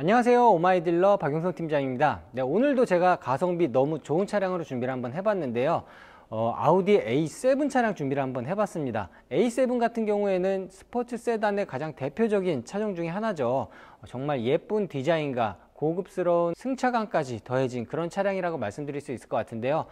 안녕하세요, 오마이딜러 박용성 팀장입니다. 네, 오늘도 제가 가성비 너무 좋은 차량으로 준비를 한번 해봤는데요. 아우디 A7 차량 준비를 한번 해봤습니다. A7 같은 경우에는 스포츠 세단의 가장 대표적인 차종 중에 하나죠. 정말 예쁜 디자인과 고급스러운 승차감까지 더해진 그런 차량이라고 말씀드릴 수 있을 것 같은데요.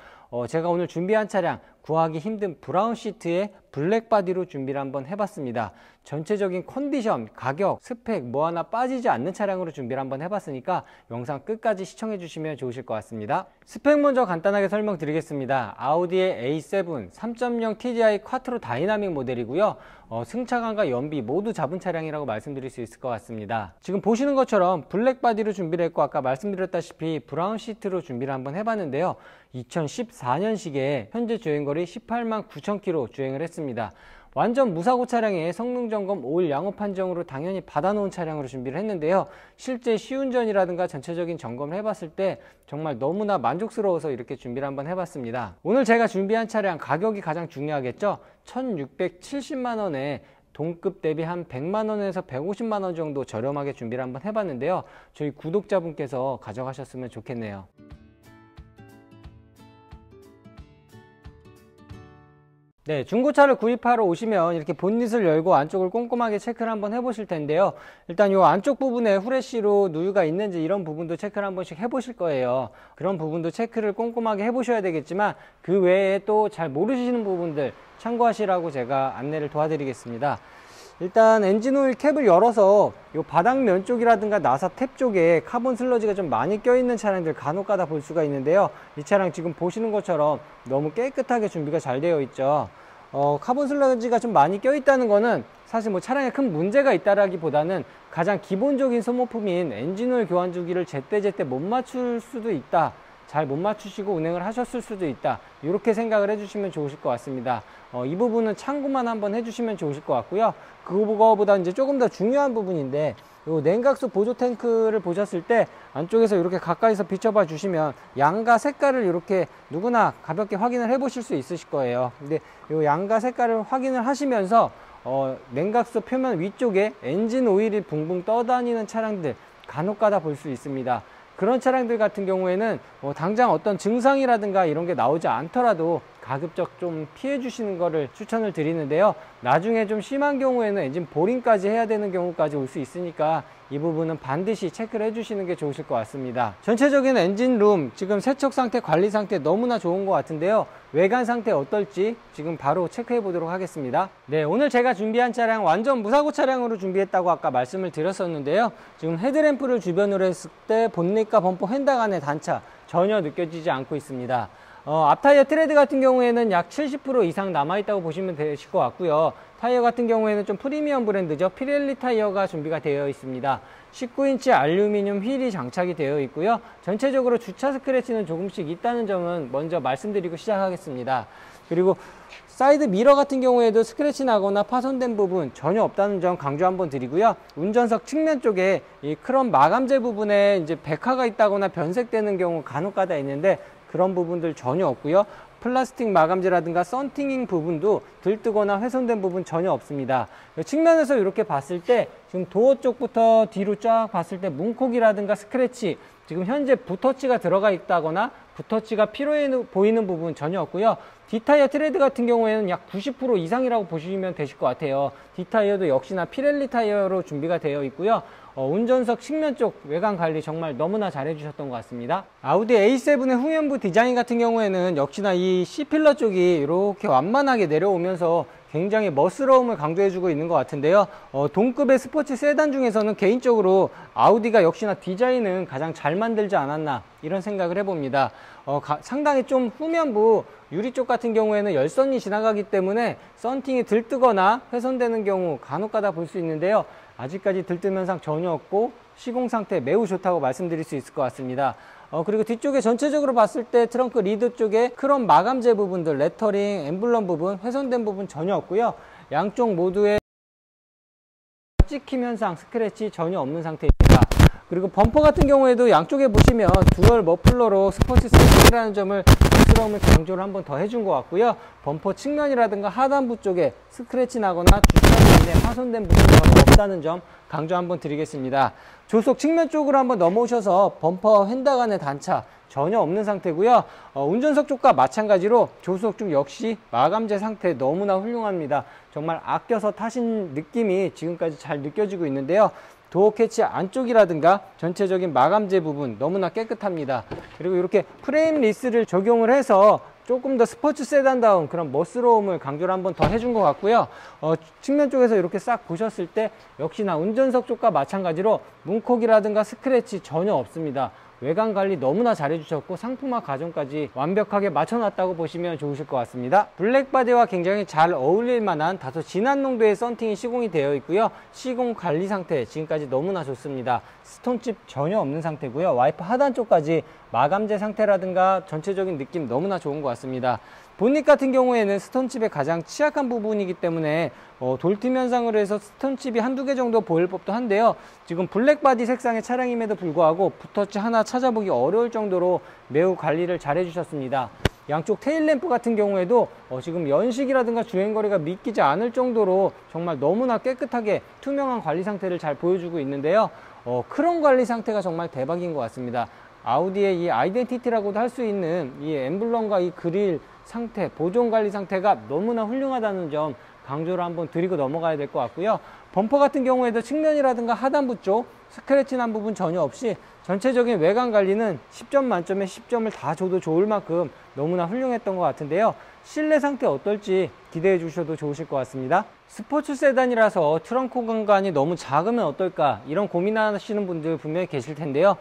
제가 오늘 준비한 차량, 구하기 힘든 브라운 시트에 블랙 바디로 준비를 한번 해봤습니다. 전체적인 컨디션, 가격, 스펙 뭐 하나 빠지지 않는 차량으로 준비를 한번 해봤으니까 영상 끝까지 시청해 주시면 좋으실 것 같습니다. 스펙 먼저 간단하게 설명드리겠습니다. 아우디의 A7 3.0 TDI 쿼트로 다이나믹 모델이고요. 승차감과 연비 모두 잡은 차량이라고 말씀드릴 수 있을 것 같습니다. 지금 보시는 것처럼 블랙 바디로 준비를 했고, 아까 말씀드렸다시피 브라운 시트로 준비를 한번 해봤는데요. 2014년식에 현재 주행거리 18만 9천 킬로 주행을 했습니다. 완전 무사고 차량에 성능점검 5일 양호 판정으로 당연히 받아놓은 차량으로 준비를 했는데요. 실제 시운전이라든가 전체적인 점검을 해봤을 때 정말 너무나 만족스러워서 이렇게 준비를 한번 해봤습니다. 오늘 제가 준비한 차량 가격이 가장 중요하겠죠. 1670만원에 동급 대비 한 100만원에서 150만원 정도 저렴하게 준비를 한번 해봤는데요. 저희 구독자분께서 가져가셨으면 좋겠네요. 네, 중고차를 구입하러 오시면 이렇게 본닛을 열고 안쪽을 꼼꼼하게 체크를 한번 해보실 텐데요. 일단 이 안쪽 부분에 후레쉬로 누유가 있는지 이런 부분도 체크를 한 번씩 해보실 거예요. 그런 부분도 체크를 꼼꼼하게 해보셔야 되겠지만 그 외에 또 잘 모르시는 부분들 참고하시라고 제가 안내를 도와드리겠습니다. 일단 엔진오일 캡을 열어서 이 바닥면 쪽이라든가 나사 탭 쪽에 카본 슬러지가 좀 많이 껴있는 차량들 간혹가다 볼 수가 있는데요. 이 차량 지금 보시는 것처럼 너무 깨끗하게 준비가 잘 되어 있죠. 카본 슬러지가 좀 많이 껴있다는 거는 사실 뭐 차량에 큰 문제가 있다라기보다는 가장 기본적인 소모품인 엔진오일 교환 주기를 제때제때 못 맞출 수도 있다, 잘 못 맞추시고 운행을 하셨을 수도 있다, 이렇게 생각을 해주시면 좋으실 것 같습니다. 이 부분은 참고만 한번 해주시면 좋으실 것 같고요. 그거보다 이제 조금 더 중요한 부분인데, 요 냉각수 보조 탱크를 보셨을 때 안쪽에서 이렇게 가까이서 비춰봐 주시면 양가 색깔을 이렇게 누구나 가볍게 확인을 해 보실 수 있으실 거예요. 근데 요 양가 색깔을 확인을 하시면서 냉각수 표면 위쪽에 엔진 오일이 붕붕 떠다니는 차량들 간혹가다 볼 수 있습니다. 그런 차량들 같은 경우에는 당장 어떤 증상이라든가 이런 게 나오지 않더라도 가급적 좀 피해 주시는 거를 추천을 드리는데요. 나중에 좀 심한 경우에는 엔진 보링까지 해야 되는 경우까지 올 수 있으니까 이 부분은 반드시 체크를 해 주시는 게 좋으실 것 같습니다. 전체적인 엔진룸 지금 세척 상태, 관리 상태 너무나 좋은 것 같은데요. 외관 상태 어떨지 지금 바로 체크해 보도록 하겠습니다. 네, 오늘 제가 준비한 차량 완전 무사고 차량으로 준비했다고 아까 말씀을 드렸었는데요. 지금 헤드램프를 주변으로 했을 때 본넷과 범퍼 휀다 간의 단차 전혀 느껴지지 않고 있습니다. 앞타이어 트레드 같은 경우에는 약 70% 이상 남아있다고 보시면 되실 것 같고요. 타이어 같은 경우에는 좀 프리미엄 브랜드죠. 피렐리 타이어가 준비가 되어 있습니다. 19인치 알루미늄 휠이 장착이 되어 있고요. 전체적으로 주차 스크래치는 조금씩 있다는 점은 먼저 말씀드리고 시작하겠습니다. 그리고 사이드 미러 같은 경우에도 스크래치 나거나 파손된 부분 전혀 없다는 점 강조 한번 드리고요. 운전석 측면 쪽에 이 크롬 마감재 부분에 이제 백화가 있다거나 변색되는 경우 간혹가다 있는데 그런 부분들 전혀 없고요. 플라스틱 마감재라든가 썬팅잉 부분도 들뜨거나 훼손된 부분 전혀 없습니다. 측면에서 이렇게 봤을 때 지금 도어 쪽부터 뒤로 쫙 봤을 때 문콕이라든가 스크래치, 지금 현재 붓터치가 들어가 있다거나 붓터치가 필요해 보이는 부분 전혀 없고요. D타이어 트레드 같은 경우에는 약 90% 이상이라고 보시면 되실 것 같아요. D타이어도 역시나 피렐리 타이어로 준비가 되어 있고요. 운전석 측면 쪽 외관 관리 정말 너무나 잘 해주셨던 것 같습니다. 아우디 A7의 후면부 디자인 같은 경우에는 역시나 이 C필러 쪽이 이렇게 완만하게 내려오면서 굉장히 멋스러움을 강조해주고 있는 것 같은데요. 동급의 스포츠 세단 중에서는 개인적으로 아우디가 역시나 디자인은 가장 잘 만들지 않았나 이런 생각을 해봅니다. 상당히 좀 후면부 유리 쪽 같은 경우에는 열선이 지나가기 때문에 썬팅이 들뜨거나 훼손되는 경우 간혹가다 볼 수 있는데요. 아직까지 들뜸 현상 전혀 없고 시공 상태 매우 좋다고 말씀드릴 수 있을 것 같습니다. 그리고 뒤쪽에 전체적으로 봤을 때 트렁크 리드 쪽에 크롬 마감재 부분들, 레터링, 엠블럼 부분, 훼손된 부분 전혀 없고요. 양쪽 모두에 찍힘 현상, 스크래치 전혀 없는 상태입니다. 그리고 범퍼 같은 경우에도 양쪽에 보시면 듀얼 머플러로 스포츠 세팅이라는 점을 멋스러움을 강조를 한번 더 해준 것 같고요. 범퍼 측면이라든가 하단부 쪽에 스크래치 나거나 주차되어 있는 때문에 파손된 부분이 전혀 없다는 점 강조 한번 드리겠습니다. 조속 측면 쪽으로 한번 넘어오셔서 범퍼 휀다 간의 단차 전혀 없는 상태고요. 운전석 쪽과 마찬가지로 조수석 쪽 역시 마감재 상태 너무나 훌륭합니다. 정말 아껴서 타신 느낌이 지금까지 잘 느껴지고 있는데요. 도어 캐치 안쪽이라든가 전체적인 마감재 부분 너무나 깨끗합니다. 그리고 이렇게 프레임 리스를 적용을 해서 조금 더 스포츠 세단다운 그런 멋스러움을 강조를 한번 더 해준 것 같고요. 측면 쪽에서 이렇게 싹 보셨을 때 역시나 운전석 쪽과 마찬가지로 문콕이라든가 스크래치 전혀 없습니다. 외관 관리 너무나 잘해주셨고 상품화 과정까지 완벽하게 맞춰놨다고 보시면 좋으실 것 같습니다. 블랙바디와 굉장히 잘 어울릴 만한 다소 진한 농도의 썬팅이 시공이 되어 있고요. 시공 관리 상태 지금까지 너무나 좋습니다. 스톤칩 전혀 없는 상태고요. 와이퍼 하단 쪽까지 마감재 상태라든가 전체적인 느낌 너무나 좋은 것 같습니다. 본닛 같은 경우에는 스톤칩의 가장 취약한 부분이기 때문에 돌팀 현상으로 해서 스톤칩이 한두 개 정도 보일 법도 한데요. 지금 블랙바디 색상의 차량임에도 불구하고 붓터치 하나 찾아보기 어려울 정도로 매우 관리를 잘 해주셨습니다. 양쪽 테일램프 같은 경우에도 지금 연식이라든가 주행거리가 믿기지 않을 정도로 정말 너무나 깨끗하게 투명한 관리 상태를 잘 보여주고 있는데요. 크롬 관리 상태가 정말 대박인 것 같습니다. 아우디의 이 아이덴티티라고도 할 수 있는 이 엠블럼과 이 그릴 상태, 보존 관리 상태가 너무나 훌륭하다는 점 강조를 한번 드리고 넘어가야 될 것 같고요. 범퍼 같은 경우에도 측면이라든가 하단부 쪽 스크래치 난 부분 전혀 없이 전체적인 외관 관리는 10점 만점에 10점을 다 줘도 좋을 만큼 너무나 훌륭했던 것 같은데요. 실내 상태 어떨지 기대해 주셔도 좋으실 것 같습니다. 스포츠 세단이라서 트렁크 공간이 너무 작으면 어떨까 이런 고민하시는 분들 분명히 계실 텐데요.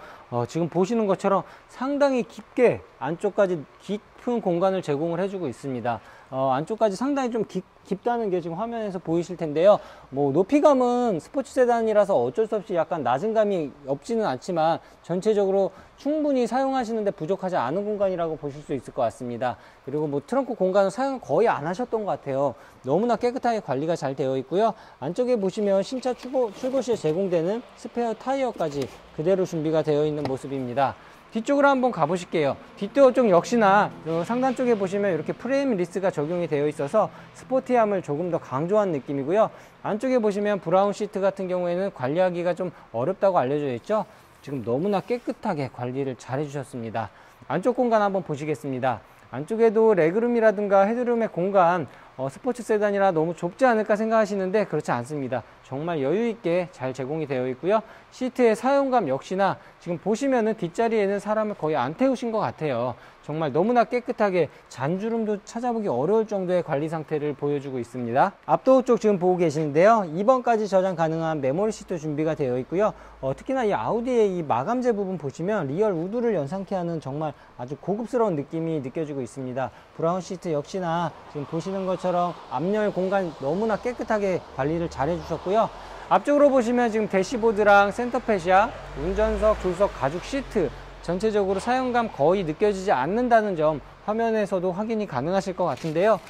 지금 보시는 것처럼 상당히 깊게 안쪽까지 깊은 공간을 제공을 해주고 있습니다. 안쪽까지 상당히 좀 깊다는 게 지금 화면에서 보이실 텐데요. 높이감은 스포츠 세단이라서 어쩔 수 없이 약간 낮은 감이 없지는 않지만 전체적으로 충분히 사용하시는데 부족하지 않은 공간이라고 보실 수 있을 것 같습니다. 그리고 트렁크 공간은 사용 거의 안 하셨던 것 같아요. 너무나 깨끗하게 관리가 잘 되어 있고요. 안쪽에 보시면 신차 출고 시에 제공되는 스페어 타이어까지 그대로 준비가 되어 있는 모습입니다. 뒤쪽으로 한번 가보실게요. 뒷도어 쪽 역시나 상단 쪽에 보시면 이렇게 프레임 리스가 적용이 되어 있어서 스포티함을 조금 더 강조한 느낌이고요. 안쪽에 보시면 브라운 시트 같은 경우에는 관리하기가 좀 어렵다고 알려져 있죠. 지금 너무나 깨끗하게 관리를 잘 해주셨습니다. 안쪽 공간 한번 보시겠습니다. 안쪽에도 레그룸이라든가 헤드룸의 공간 스포츠 세단이라 너무 좁지 않을까 생각하시는데 그렇지 않습니다. 정말 여유있게 잘 제공이 되어 있고요. 시트의 사용감 역시나 지금 보시면은 뒷자리에는 사람을 거의 안 태우신 것 같아요. 정말 너무나 깨끗하게 잔주름도 찾아보기 어려울 정도의 관리 상태를 보여주고 있습니다. 앞도어 쪽 지금 보고 계시는데요. 2번까지 저장 가능한 메모리 시트 준비가 되어 있고요. 특히나 이 아우디의 이 마감재 부분 보시면 리얼 우드를 연상케 하는 정말 아주 고급스러운 느낌이 느껴지고 있습니다. 브라운 시트 역시나 지금 보시는 것처럼 앞열 공간 너무나 깨끗하게 관리를 잘 해주셨고요. 앞쪽으로 보시면 지금 대시보드랑 센터페시아, 운전석, 조수석 가죽 시트 전체적으로 사용감 거의 느껴지지 않는다는 점 화면에서도 확인이 가능하실 것 같은데요.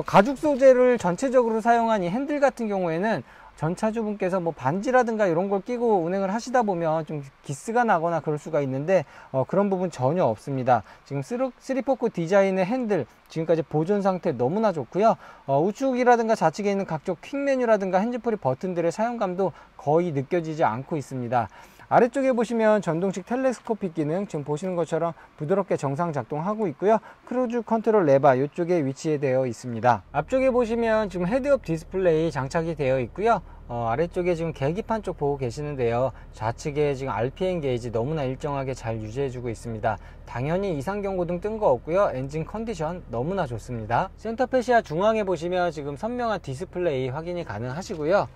가죽 소재를 전체적으로 사용한 이 핸들 같은 경우에는 전 차주분께서 반지라든가 이런 걸 끼고 운행을 하시다 보면 좀 기스가 나거나 그럴 수가 있는데 그런 부분 전혀 없습니다. 지금 3포크 디자인의 핸들 지금까지 보존 상태 너무나 좋고요. 우측이라든가 좌측에 있는 각종 퀵 메뉴라든가 핸즈프리 버튼들의 사용감도 거의 느껴지지 않고 있습니다. 아래쪽에 보시면 전동식 텔레스코픽 기능 지금 보시는 것처럼 부드럽게 정상 작동하고 있고요. 크루즈 컨트롤 레바 이쪽에 위치되어 있습니다. 앞쪽에 보시면 지금 헤드업 디스플레이 장착이 되어 있고요. 아래쪽에 지금 계기판 쪽 보고 계시는데요. 좌측에 지금 RPM 게이지 너무나 일정하게 잘 유지해주고 있습니다. 당연히 이상경고등 뜬 거 없고요. 엔진 컨디션 너무나 좋습니다. 센터페시아 중앙에 보시면 지금 선명한 디스플레이 확인이 가능하시고요.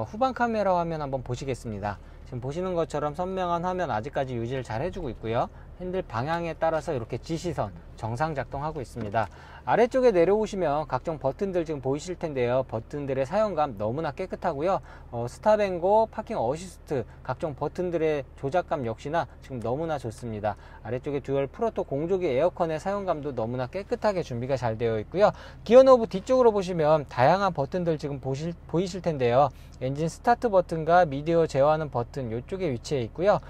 후방 카메라 화면 한번 보시겠습니다. 지금 보시는 것처럼 선명한 화면 아직까지 유지를 잘 해주고 있고요. 핸들 방향에 따라서 이렇게 지시선 정상 작동하고 있습니다. 아래쪽에 내려오시면 각종 버튼들 지금 보이실 텐데요. 버튼들의 사용감 너무나 깨끗하고요. 스탑앤고, 파킹 어시스트 각종 버튼들의 조작감 역시나 지금 너무나 좋습니다. 아래쪽에 듀얼 프로토 공조기 에어컨의 사용감도 너무나 깨끗하게 준비가 잘 되어 있고요. 기어 노브 뒤쪽으로 보시면 다양한 버튼들 지금 보이실 텐데요. 엔진 스타트 버튼과 미디어 제어하는 버튼 이쪽에 위치해 있고요.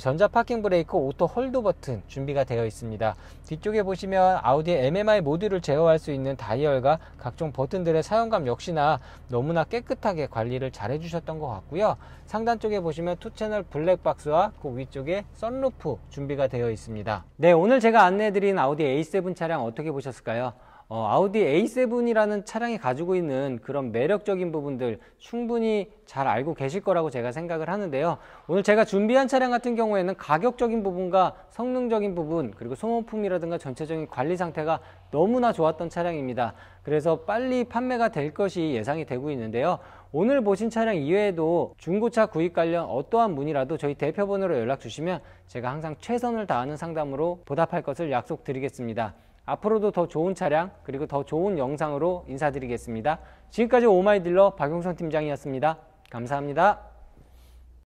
전자 파킹 브레이크, 오토 홀드 버튼 준비가 되어 있습니다. 뒤쪽에 보시면 아우디의 MMI 모듈을 제어할 수 있는 다이얼과 각종 버튼들의 사용감 역시나 너무나 깨끗하게 관리를 잘 해주셨던 것 같고요. 상단 쪽에 보시면 2채널 블랙박스와 그 위쪽에 썬루프 준비가 되어 있습니다. 네, 오늘 제가 안내해드린 아우디 A7 차량 어떻게 보셨을까요? 아우디 A7이라는 차량이 가지고 있는 그런 매력적인 부분들 충분히 잘 알고 계실 거라고 제가 생각을 하는데요. 오늘 제가 준비한 차량 같은 경우에는 가격적인 부분과 성능적인 부분, 그리고 소모품이라든가 전체적인 관리 상태가 너무나 좋았던 차량입니다. 그래서 빨리 판매가 될 것이 예상이 되고 있는데요. 오늘 보신 차량 이외에도 중고차 구입 관련 어떠한 문의라도 저희 대표번호로 연락 주시면 제가 항상 최선을 다하는 상담으로 보답할 것을 약속드리겠습니다. 앞으로도 더 좋은 차량 그리고 더 좋은 영상으로 인사드리겠습니다. 지금까지 오마이딜러 박용선 팀장이었습니다. 감사합니다.